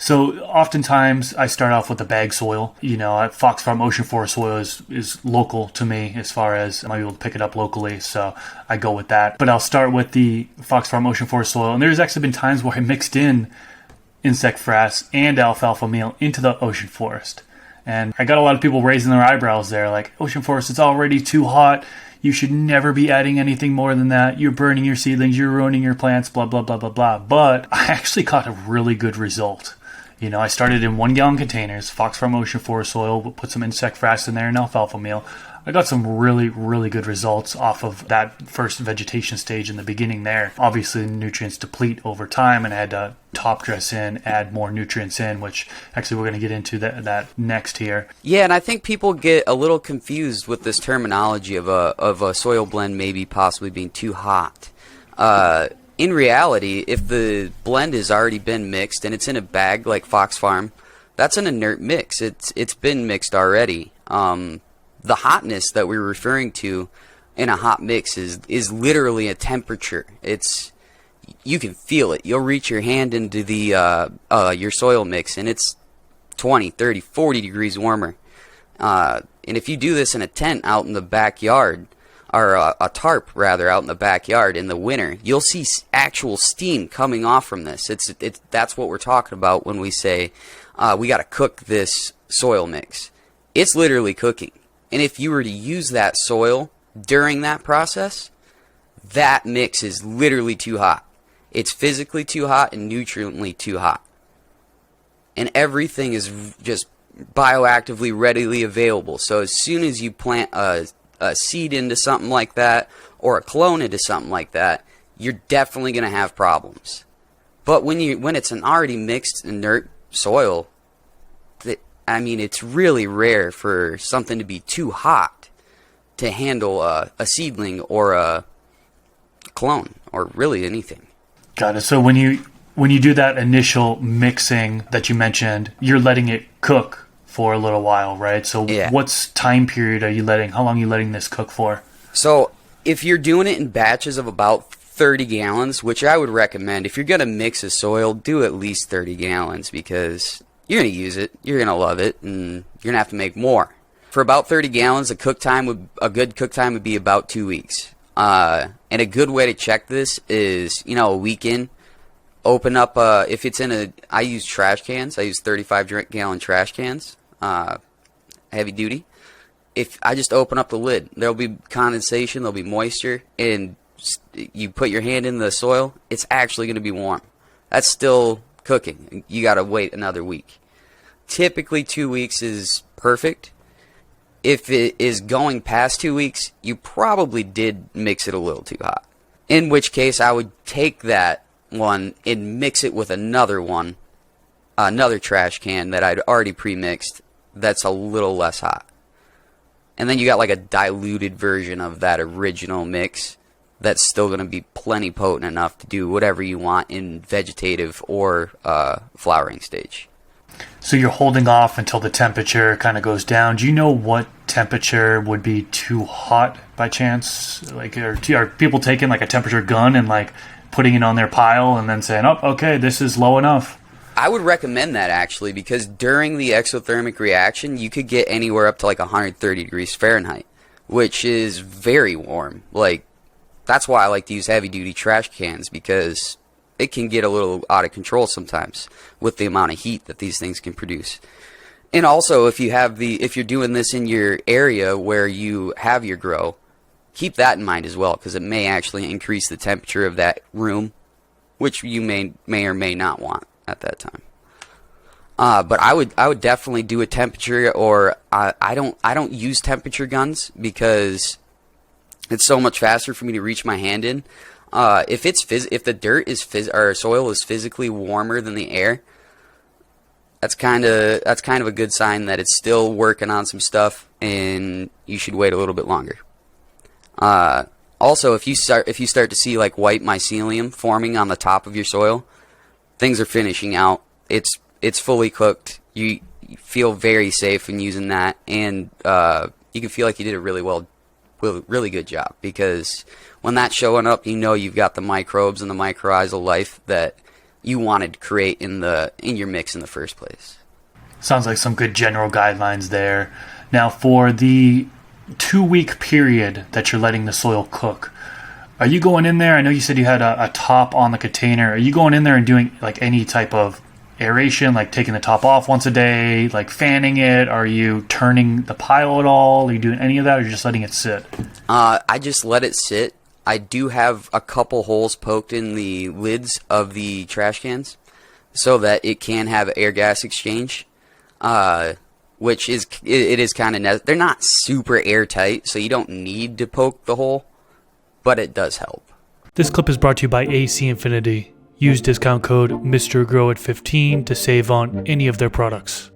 So oftentimes I start off with the bag soil. Fox Farm Ocean Forest soil is local to me as far as I might be able to pick it up locally. So I go with that. But I'll start with the Fox Farm Ocean Forest soil. And there's actually been times where I mixed in insect frass and alfalfa meal into the ocean forest. And I got a lot of people raising their eyebrows there, like, ocean forest, it's already too hot. You should never be adding anything more than that. You're burning your seedlings, you're ruining your plants, blah, blah, blah, blah, blah. But I actually got a really good result. I started in 1 gallon containers, Fox Farm Ocean Forest soil, put some insect frass in there and alfalfa meal. I got some really, really good results off of that first vegetation stage in the beginning there. Obviously, the nutrients deplete over time, and I had to top dress in, add more nutrients in, which actually we're going to get into that next here. Yeah, and I think people get a little confused with this terminology of a soil blend maybe possibly being too hot. In reality, if the blend has already been mixed and it's in a bag like Fox Farm, that's an inert mix. It's been mixed already. The hotness that we're referring to in a hot mix is literally a temperature. You can feel it. You'll reach your hand into your soil mix and it's 20, 30, 40 degrees warmer. And if you do this in a tent out in the backyard, or a tarp rather, out in the backyard in the winter, you'll see actual steam coming off from this. That's what we're talking about when we say we got to cook this soil mix. It's literally cooking. And if you were to use that soil during that process, that mix is literally too hot. It's physically too hot and nutriently too hot. And everything is just bioactively readily available. So as soon as you plant a seed into something like that or a clone into something like that, you're definitely going to have problems. But when it's an already mixed inert soil, it's really rare for something to be too hot to handle a seedling or a clone or really anything. Got it. So when you do that initial mixing that you mentioned, you're letting it cook for a little while, right? So yeah. What's time period how long are you letting this cook for? So if you're doing it in batches of about 30 gallons, which I would recommend, if you're going to mix a soil, do at least 30 gallons because you're going to use it, you're going to love it, and you're going to have to make more. For about 30 gallons, a good cook time would be about 2 weeks. And a good way to check this is, a week in, open up, if it's I use trash cans. I use 35-gallon trash cans, heavy duty. If I just open up the lid, there'll be condensation, there'll be moisture, and you put your hand in the soil, it's actually going to be warm. That's still cooking. You got to wait another week. Typically 2 weeks is perfect. If it is going past 2 weeks, you probably did mix it a little too hot. In which case, I would take that one and mix it with another one, another trash can that I'd already pre-mixed that's a little less hot. And then you got like a diluted version of that original mix that's still going to be plenty potent enough to do whatever you want in vegetative or flowering stage. So you're holding off until the temperature kind of goes down. Do you know what temperature would be too hot by chance? Like, are people taking like a temperature gun and like putting it on their pile and then saying, oh, okay, this is low enough? I would recommend that actually, because during the exothermic reaction, you could get anywhere up to like 130 degrees Fahrenheit, which is very warm. Like, that's why I like to use heavy-duty trash cans, because it can get a little out of control sometimes with the amount of heat that these things can produce. And also, if you're doing this in your area where you have your grow, keep that in mind as well, because it may actually increase the temperature of that room, which you may or may not want at that time. But I would definitely do a temperature, or I don't use temperature guns because it's so much faster for me to reach my hand in. If the dirt or soil is physically warmer than the air, that's kind of a good sign that it's still working on some stuff, and you should wait a little bit longer. Also, if you start to see like white mycelium forming on the top of your soil, things are finishing out. It's fully cooked. You feel very safe in using that, and you can feel like you did a really good job, because when that's showing up, you know you've got the microbes and the mycorrhizal life that you wanted to create in your mix in the first place. Sounds like some good general guidelines there. Now, for the 2-week period that you're letting the soil cook, are you going in there? I know you said you had a top on the container. Are you going in there and doing like any type of aeration, like taking the top off once a day, like fanning it? Are you turning the pile at all? Are you doing any of that, or are you just letting it sit? I just let it sit. I do have a couple holes poked in the lids of the trash cans so that it can have air gas exchange, which is kind of they're not super airtight, so you don't need to poke the hole, but it does help. This clip is brought to you by AC Infinity. Use discount code MrGrow at 15 to save on any of their products.